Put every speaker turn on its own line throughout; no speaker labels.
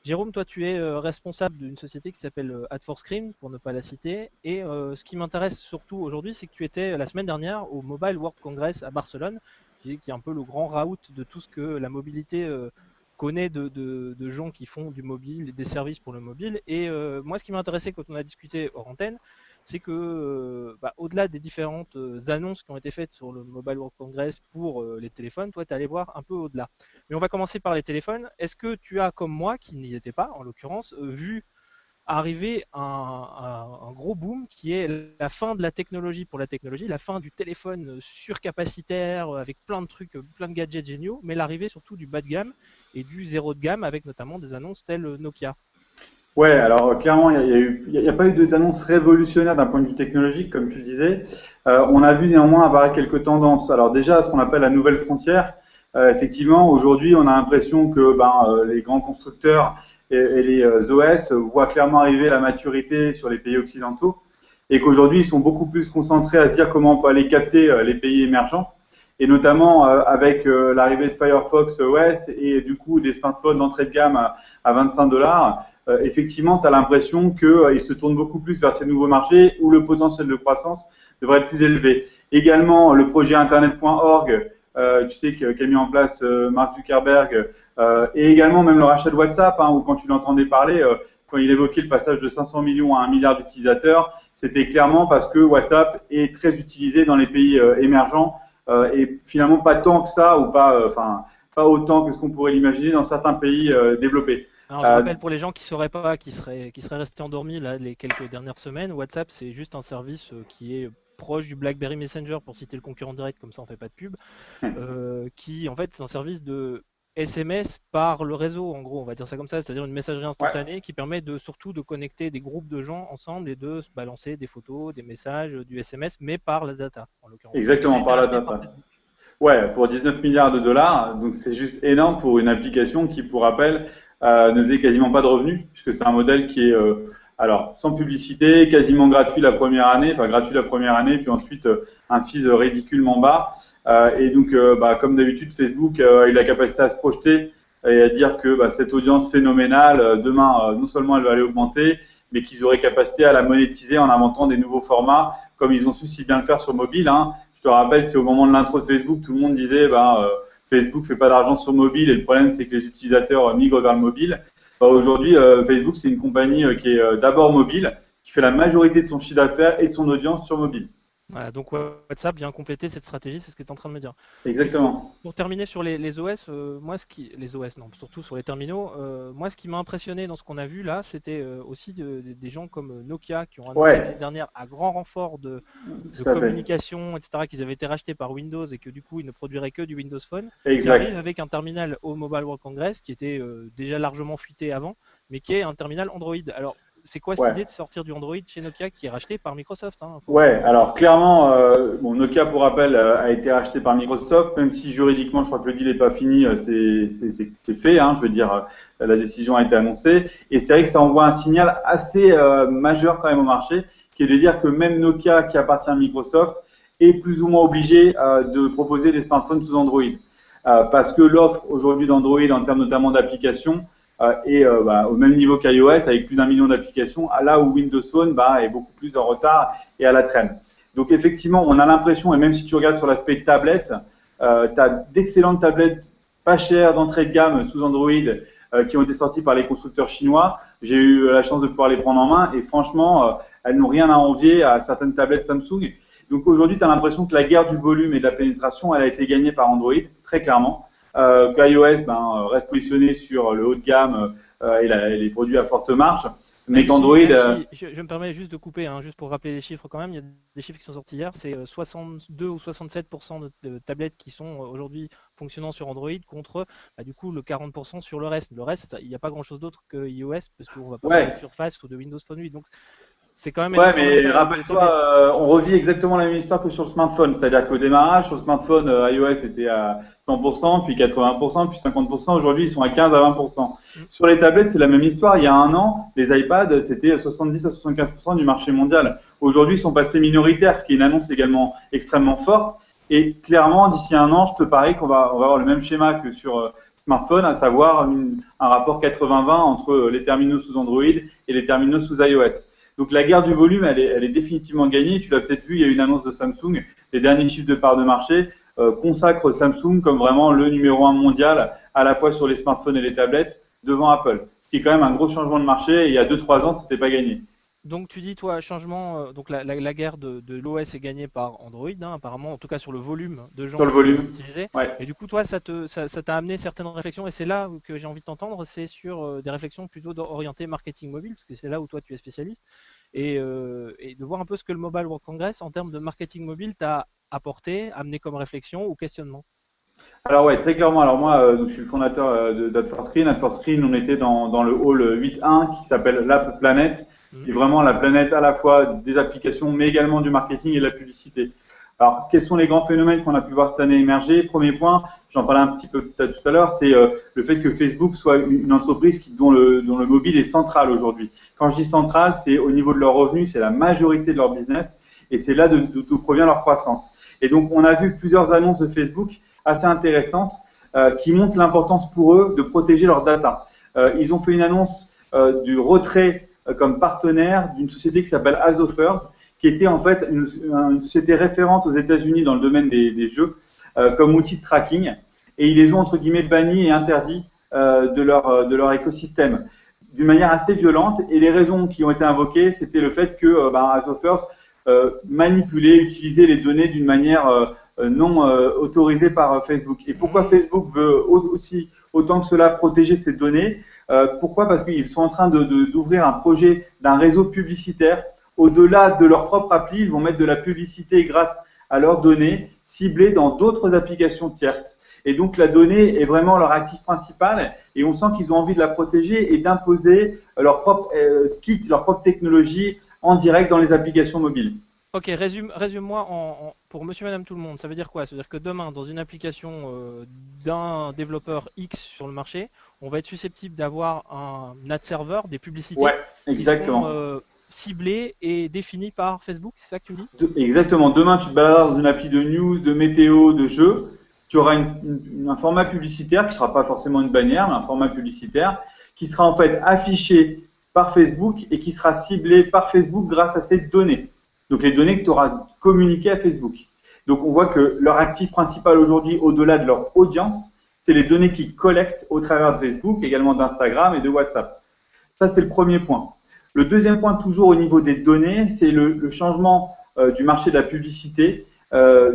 Jérôme, toi, tu es responsable d'une société qui s'appelle Ad4Screen, pour ne pas la citer. Et ce qui m'intéresse surtout aujourd'hui, c'est que tu étais la semaine dernière au Mobile World Congress à Barcelone, qui est un peu le grand raout de tout ce que la mobilité connaît de gens qui font du mobile, des services pour le mobile. Et moi, ce qui m'a intéressé quand on a discuté hors antenne, c'est que, au-delà des différentes annonces qui ont été faites sur le Mobile World Congress pour les téléphones, toi, tu es allé voir un peu au-delà. Mais on va commencer par les téléphones. Est-ce que tu as, comme moi, qui n'y était pas, en l'occurrence, vu arriver un gros boom qui est la fin de la technologie pour la technologie, la fin du téléphone surcapacitaire avec plein de trucs, plein de gadgets géniaux, mais l'arrivée surtout du bas de gamme et du zéro de gamme avec notamment des annonces telles Nokia?
Ouais, alors clairement, il y a pas eu d'annonce révolutionnaire d'un point de vue technologique, comme tu le disais. On a vu néanmoins apparaître quelques tendances. Alors déjà, ce qu'on appelle la nouvelle frontière. Effectivement, aujourd'hui, on a l'impression que les grands constructeurs et les OS voient clairement arriver la maturité sur les pays occidentaux et qu'aujourd'hui, ils sont beaucoup plus concentrés à se dire comment on peut aller capter les pays émergents et notamment avec l'arrivée de Firefox OS et du coup des smartphones d'entrée de gamme à 25 $. Effectivement, tu as l'impression qu'ils se tournent beaucoup plus vers ces nouveaux marchés où le potentiel de croissance devrait être plus élevé. Également, le projet Internet.org, tu sais, qu'a mis en place Mark Zuckerberg, et également même le rachat de WhatsApp, hein, où quand tu l'entendais parler, quand il évoquait le passage de 500 millions à 1 milliard d'utilisateurs, c'était clairement parce que WhatsApp est très utilisé dans les pays émergents et finalement pas tant que ça, ou pas autant que ce qu'on pourrait l'imaginer dans certains pays développés.
Alors, je rappelle pour les gens qui ne sauraient pas, qui seraient restés endormis là, les quelques dernières semaines, WhatsApp, c'est juste un service qui est proche du BlackBerry Messenger, pour citer le concurrent direct, comme ça on ne fait pas de pub, qui en fait est un service de SMS par le réseau, en gros, on va dire ça comme ça, c'est-à-dire une messagerie
Ouais,
instantanée qui permet surtout de connecter des groupes de gens ensemble et de se balancer des photos, des messages, du SMS, mais par la data, en l'occurrence. Et ça a
exactement,
été
par la
racheté par
data.
Facebook.
Ouais, pour 19 milliards de dollars, donc c'est juste énorme pour une application qui, pour rappel, ne faisait quasiment pas de revenus, puisque c'est un modèle qui est, alors, sans publicité, quasiment gratuit la première année, enfin gratuit la première année, puis ensuite un fees ridiculement bas. Et donc, comme d'habitude, Facebook a eu la capacité à se projeter et à dire que cette audience phénoménale, demain, non seulement elle va aller augmenter, mais qu'ils auraient capacité à la monétiser en inventant des nouveaux formats, comme ils ont su si bien le faire sur mobile, hein. Je te rappelle, c'est au moment de l'intro de Facebook, tout le monde disait Facebook fait pas d'argent sur mobile et le problème c'est que les utilisateurs migrent vers le mobile. Aujourd'hui, Facebook c'est une compagnie qui est d'abord mobile, qui fait la majorité de son chiffre d'affaires et de son audience sur mobile.
Voilà, donc WhatsApp vient compléter cette stratégie, c'est ce que tu es en train de me dire. Juste
Exactement.
pour terminer sur les OS, les OS, non, surtout sur les terminaux, moi ce qui m'a impressionné dans ce qu'on a vu là, c'était aussi des gens comme Nokia qui ont annoncé l'année
Ouais,
dernière à grand renfort de
tout à fait.
communication, etc., qu'ils avaient été rachetés par Windows et que du coup ils ne produiraient que du Windows Phone, qui arrive
Exact.
avec un terminal au Mobile World Congress qui était déjà largement fuité avant, mais qui est un terminal Android. Alors, c'est quoi cette
Ouais.
idée de sortir du Android chez Nokia qui est racheté par Microsoft, hein,
Ouais, alors clairement, Nokia, pour rappel, a été racheté par Microsoft, même si juridiquement, je crois que le deal n'est pas fini, c'est fait, hein, je veux dire, la décision a été annoncée, et c'est vrai que ça envoie un signal assez majeur quand même au marché, qui est de dire que même Nokia, qui appartient à Microsoft, est plus ou moins obligé de proposer des smartphones sous Android, parce que l'offre aujourd'hui d'Android, en termes notamment d'applications, est au même niveau qu'iOS, avec plus d'1 million d'applications, là où Windows Phone est beaucoup plus en retard et à la traîne. Donc effectivement, on a l'impression, et même si tu regardes sur l'aspect tablette, tu as d'excellentes tablettes pas chères d'entrée de gamme sous Android qui ont été sorties par les constructeurs chinois. J'ai eu la chance de pouvoir les prendre en main et franchement, elles n'ont rien à envier à certaines tablettes Samsung. Donc aujourd'hui, tu as l'impression que la guerre du volume et de la pénétration, elle a été gagnée par Android, très clairement. qu'iOS reste positionné sur le haut de gamme et les produits à forte marge, mais
Même
qu'Android,
si, même si je me permets juste de couper, hein, juste pour rappeler les chiffres quand même, il y a des chiffres qui sont sortis hier, c'est 62 ou 67% de tablettes qui sont aujourd'hui fonctionnant sur Android contre du coup le 40% sur le reste. Le reste, il n'y a pas grand-chose d'autre que iOS parce qu'on ne va pas parler de
ouais,
Surface ou de Windows Phone 8. Donc c'est quand même
ouais,
énormément
mais
de tablettes.
rappelle-toi, on revit exactement la même histoire que sur le smartphone. C'est-à-dire qu'au démarrage, sur le smartphone, iOS était à 100%, puis 80%, puis 50%. Aujourd'hui, ils sont à 15 à 20%.
Mm.
Sur les tablettes, c'est la même histoire. Il y a un an, les iPads, c'était 70 à 75% du marché mondial. Aujourd'hui, ils sont passés minoritaires, ce qui est une annonce également extrêmement forte. Et clairement, d'ici un an, je te parie qu'on va avoir le même schéma que sur smartphones, à savoir un rapport 80-20 entre les terminaux sous Android et les terminaux sous iOS. Donc la guerre du volume, elle est définitivement gagnée. Tu l'as peut-être vu, il y a eu une annonce de Samsung. Les derniers chiffres de part de marché consacrent Samsung comme vraiment le numéro 1 mondial, à la fois sur les smartphones et les tablettes, devant Apple. Ce qui est quand même un gros changement de marché. Et il y a 2-3 ans, c'était pas gagné.
Donc tu dis, toi, changement, donc la guerre de l'OS est gagnée par Android, hein, apparemment, en tout cas sur le volume de
Sur
gens
le
qui vont
volume,
l'utiliser.
ouais.
Et du coup, toi, ça t'a amené certaines réflexions, et c'est là que j'ai envie de t'entendre, c'est sur des réflexions plutôt orientées marketing mobile, parce que c'est là où toi tu es spécialiste, et de voir un peu ce que le Mobile World Congress, en termes de marketing mobile, t'a apporté, amené comme réflexion ou questionnement.
Alors ouais, très clairement. Alors moi, donc, je suis le fondateur d'Ad4Screen. Ad4Screen, on était dans le hall 8.1 qui s'appelle l'App Planet,
Mhm.
qui est vraiment la planète à la fois des applications, mais également du marketing et de la publicité. Alors, quels sont les grands phénomènes qu'on a pu voir cette année émerger? Premier point, j'en parlais un petit peu tout à l'heure, c'est le fait que Facebook soit une entreprise dont le mobile est central aujourd'hui. Quand je dis central, c'est au niveau de leurs revenus, c'est la majorité de leur business, et c'est là d'où provient leur croissance. Et donc, on a vu plusieurs annonces de Facebook assez intéressantes qui montrent l'importance pour eux de protéger leurs data. Ils ont fait une annonce du retrait comme partenaire d'une société qui s'appelle Asofers, qui était en fait une société référente aux États-Unis dans le domaine des jeux comme outil de tracking, et ils les ont entre guillemets bannis et interdits de leur écosystème d'une manière assez violente. Et les raisons qui ont été invoquées, c'était le fait que Asofers manipulait, utilisait les données d'une manière non autorisée par Facebook. Et pourquoi Facebook veut aussi autant que cela protéger ces données? Pourquoi? Parce qu'ils sont en train d'ouvrir un projet d'un réseau publicitaire. Au-delà de leur propre appli, ils vont mettre de la publicité grâce à leurs données ciblées dans d'autres applications tierces. Et donc la donnée est vraiment leur actif principal, et on sent qu'ils ont envie de la protéger et d'imposer leur propre kit, leur propre technologie en direct dans les applications mobiles.
Ok, résume-moi pour monsieur, madame, tout le monde. Ça veut dire quoi? Ça veut dire que demain, dans une application d'un développeur X sur le marché, on va être susceptible d'avoir un ad server, des
Ouais,
publicités qui seront
exactement.
ciblées et définies par Facebook, c'est ça que tu me dis?
Exactement. Demain, tu te balades dans une appli de news, de météo, de jeux. Tu auras un format publicitaire qui ne sera pas forcément une bannière, mais un format publicitaire qui sera en fait affiché par Facebook et qui sera ciblé par Facebook grâce à ces données. Donc les données que tu auras communiquées à Facebook. Donc on voit que leur actif principal aujourd'hui, au-delà de leur audience, c'est les données qu'ils collectent au travers de Facebook, également d'Instagram et de WhatsApp. Ça, c'est le premier point. Le deuxième point, toujours au niveau des données, c'est le changement du marché de la publicité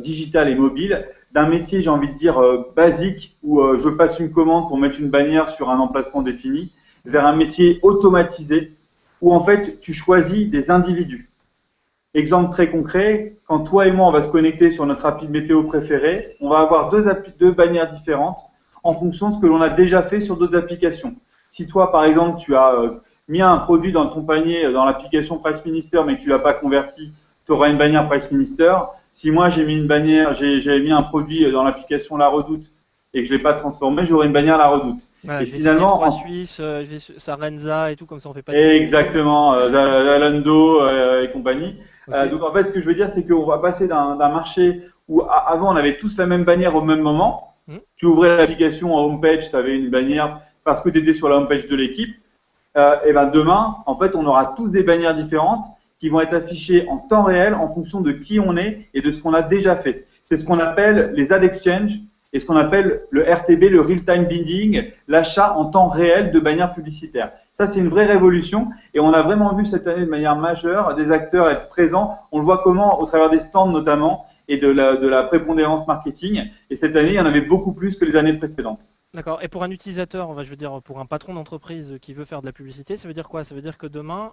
digitale et mobile, d'un métier, j'ai envie de dire, basique, où je passe une commande pour mettre une bannière sur un emplacement défini, vers un métier automatisé, où en fait, tu choisis des individus. Exemple très concret, quand toi et moi, on va se connecter sur notre appli météo préférée, on va avoir deux bannières différentes en fonction de ce que l'on a déjà fait sur d'autres applications. Si toi, par exemple, tu as mis un produit dans ton panier dans l'application Price Minister, mais que tu l'as pas converti, tu auras une bannière Price Minister. Si moi, j'ai mis une bannière, j'avais mis un produit dans l'application La Redoute et que je l'ai pas transformé, j'aurai une bannière La Redoute.
Voilà,
Et
je vais citer
finalement,
trois Suisses, Sarenza et tout, comme ça on fait pas de doublons.
exactement, Zalando et compagnie.
Ok.
Donc en fait, ce que je veux dire, c'est qu'on va passer d'un marché où avant on avait tous la même bannière au même moment.
Hmm.
Tu ouvrais l'application en homepage, tu avais une bannière parce que tu étais sur la homepage de l'équipe. Et ben demain, en fait, on aura tous des bannières différentes qui vont être affichées en temps réel en fonction de qui on est et de ce qu'on a déjà fait. C'est ce qu'on appelle les ad exchange et ce qu'on appelle le RTB, le real time bidding, l'achat en temps réel de bannières publicitaires. Ça, c'est une vraie révolution et on a vraiment vu cette année de manière majeure des acteurs être présents. On le voit comment, au travers des stands notamment et de la prépondérance marketing. Et cette année, il y en avait beaucoup plus que les années précédentes.
D'accord. Et pour un utilisateur, je veux dire, pour un patron d'entreprise qui veut faire de la publicité, ça veut dire quoi? Ça veut dire que demain,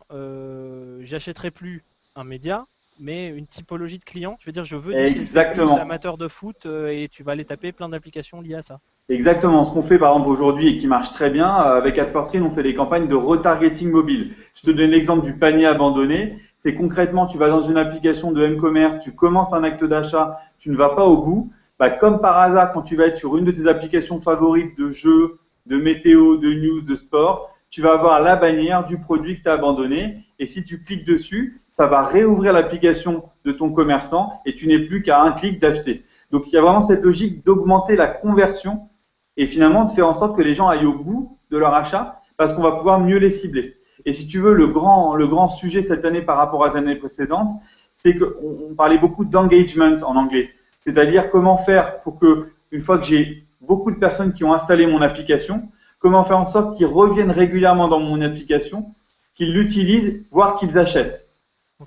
j'achèterai plus un média, mais une typologie de client. Je veux dire, je veux du CSP+,
Exactement.
amateur de foot, et tu vas aller taper plein d'applications liées à ça.
Exactement. Ce qu'on fait par exemple aujourd'hui et qui marche très bien, avec Ad4Screen, on fait des campagnes de retargeting mobile. Je te donne l'exemple du panier abandonné. C'est concrètement, tu vas dans une application de e-commerce, tu commences un acte d'achat, tu ne vas pas au bout. Bah, comme par hasard, quand tu vas être sur une de tes applications favorites de jeux, de météo, de news, de sport, tu vas avoir la bannière du produit que tu as abandonné. Et si tu cliques dessus, ça va réouvrir l'application de ton commerçant et tu n'es plus qu'à un clic d'acheter. Donc, il y a vraiment cette logique d'augmenter la conversion et finalement de faire en sorte que les gens aillent au bout de leur achat parce qu'on va pouvoir mieux les cibler. Et si tu veux, le grand sujet cette année par rapport aux années précédentes, c'est qu'on parlait beaucoup d'engagement en anglais. C'est-à-dire comment faire pour que, une fois que j'ai beaucoup de personnes qui ont installé mon application, comment faire en sorte qu'ils reviennent régulièrement dans mon application, qu'ils l'utilisent, voire qu'ils achètent.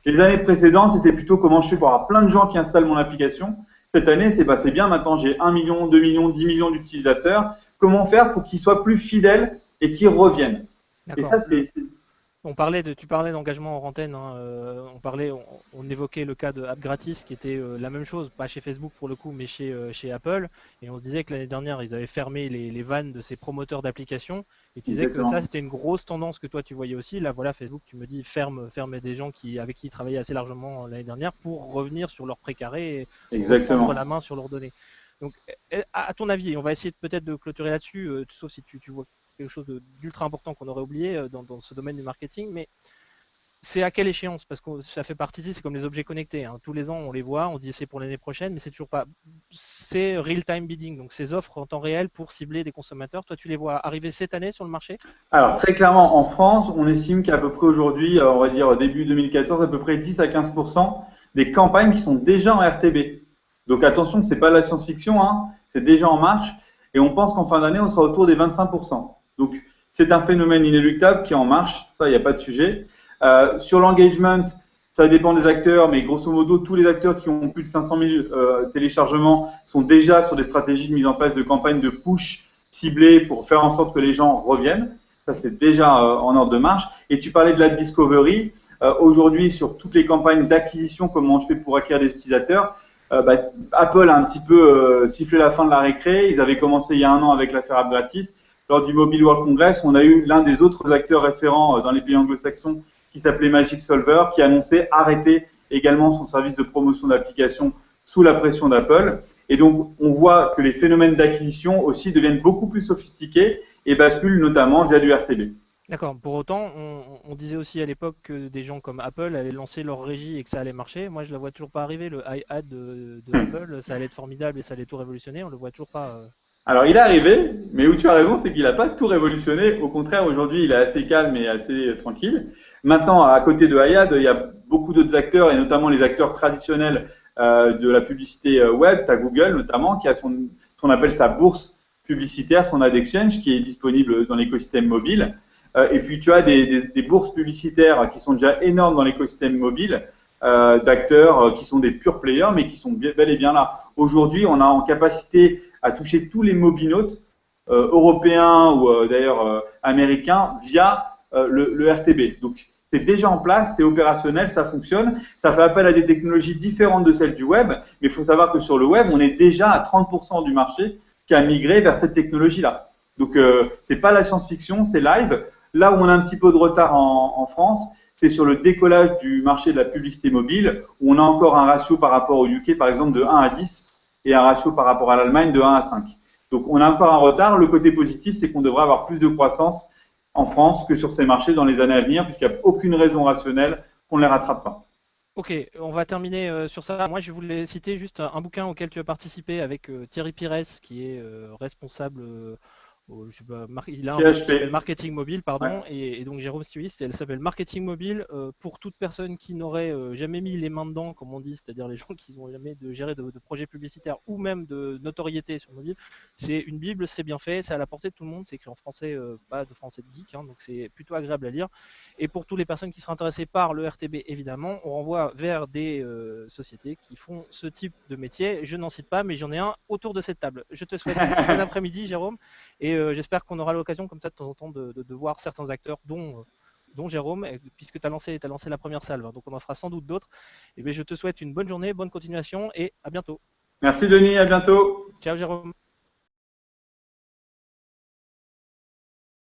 Les années précédentes, c'était plutôt comment je fais pour avoir plein de gens qui installent mon application. Cette année, c'est bien, maintenant j'ai 1 million, 2 millions, 10 millions d'utilisateurs. Comment faire pour qu'ils soient plus fidèles et qu'ils reviennent? Et ça,
tu parlais d'engagement en antenne, hein, on évoquait le cas de App Gratis qui était la même chose, pas chez Facebook pour le coup, mais chez Apple. Et on se disait que l'année dernière, ils avaient fermé les vannes de ces promoteurs d'applications. Et tu disais que ça, c'était une grosse tendance que toi, tu voyais aussi. Là, voilà, Facebook, tu me dis, ferme des gens avec qui ils travaillaient assez largement l'année dernière pour revenir sur leur précaré et prendre la main sur leurs données. Donc, à ton avis, on va essayer peut-être de clôturer là-dessus, sauf si tu vois quelque chose d'ultra important qu'on aurait oublié dans ce domaine du marketing, mais c'est à quelle échéance? Parce que ça fait partie, c'est comme les objets connectés, hein. Tous les ans on les voit, on dit c'est pour l'année prochaine, mais c'est toujours pas. C'est real-time bidding, donc ces offres en temps réel pour cibler des consommateurs. Toi, tu les vois arriver cette année sur le marché?
Alors très clairement, en France, on estime qu'à peu près aujourd'hui, on va dire début 2014, à peu près 10 à 15% des campagnes qui sont déjà en RTB. Donc attention, c'est pas de la science-fiction, hein, c'est déjà en marche, et on pense qu'en fin d'année, on sera autour des 25%. Donc, c'est un phénomène inéluctable qui est en marche, ça, il n'y a pas de sujet. Sur l'engagement, ça dépend des acteurs, mais grosso modo, tous les acteurs qui ont plus de 500 000 téléchargements sont déjà sur des stratégies de mise en place de campagnes de push ciblées pour faire en sorte que les gens reviennent. Ça, c'est déjà en ordre de marche. Et tu parlais de la discovery. Aujourd'hui, sur toutes les campagnes d'acquisition, comment je fais pour acquérir des utilisateurs, Apple a un petit peu sifflé la fin de la récré. Ils avaient commencé il y a 1 an avec l'affaire App Gratis. Lors du Mobile World Congress, on a eu l'un des autres acteurs référents dans les pays anglo-saxons qui s'appelait Magic Solver, qui annonçait arrêter également son service de promotion d'applications sous la pression d'Apple. Et donc, on voit que les phénomènes d'acquisition aussi deviennent beaucoup plus sophistiqués et basculent notamment via du RTB.
D'accord. Pour autant, on disait aussi à l'époque que des gens comme Apple allaient lancer leur régie et que ça allait marcher. Moi, je la vois toujours pas arriver. Le iAd de Apple, ça allait être formidable et ça allait tout révolutionner. On le voit toujours pas.
Alors, il est arrivé, mais où tu as raison, c'est qu'il n'a pas tout révolutionné. Au contraire, aujourd'hui, il est assez calme et assez tranquille. Maintenant, à côté de iAd, il y a beaucoup d'autres acteurs, et notamment les acteurs traditionnels de la publicité web. Tu as Google, notamment, qui a ce qu'on appelle sa bourse publicitaire, son ad exchange, qui est disponible dans l'écosystème mobile. Et puis, tu as des bourses publicitaires qui sont déjà énormes dans l'écosystème mobile, d'acteurs qui sont des pure players, mais qui sont bel et bien là. Aujourd'hui, on a en capacité à toucher tous les mobinautes européens ou d'ailleurs américains via le RTB. Donc, c'est déjà en place, c'est opérationnel, ça fonctionne. Ça fait appel à des technologies différentes de celles du web, mais il faut savoir que sur le web, on est déjà à 30% du marché qui a migré vers cette technologie-là. Donc, c'est pas la science-fiction, c'est live. Là où on a un petit peu de retard en France, c'est sur le décollage du marché de la publicité mobile, où on a encore un ratio par rapport au UK, par exemple, de 1 à 10, et un ratio par rapport à l'Allemagne de 1 à 5. Donc, on a encore un retard. Le côté positif, c'est qu'on devrait avoir plus de croissance en France que sur ces marchés dans les années à venir, puisqu'il n'y a aucune raison rationnelle qu'on ne les rattrape pas.
Ok, on va terminer sur ça. Moi, je voulais citer juste un bouquin auquel tu as participé avec Thierry Pires, qui est responsable je sais pas, il a un blog qui s'appelle Marketing Mobile, pardon, ouais. et donc Jérôme Stivis, elle s'appelle Marketing Mobile pour toute personne qui n'aurait jamais mis les mains dedans, comme on dit, c'est-à-dire les gens qui n'ont jamais géré de projets publicitaires ou même de notoriété sur mobile. C'est une bible, c'est bien fait, c'est à la portée de tout le monde, c'est écrit en français, pas de français de geek, hein, donc c'est plutôt agréable à lire. Et pour toutes les personnes qui seraient intéressées par le RTB, évidemment, on renvoie vers des sociétés qui font ce type de métier. Je n'en cite pas, mais j'en ai un autour de cette table. Je te souhaite un bon après-midi, Jérôme, et j'espère qu'on aura l'occasion comme ça de temps en temps de voir certains acteurs, dont Jérôme, puisque tu as lancé la première salve, hein, donc on en fera sans doute d'autres. Et bien, je te souhaite une bonne journée, bonne continuation et à bientôt.
Merci Denis, à bientôt.
Ciao Jérôme.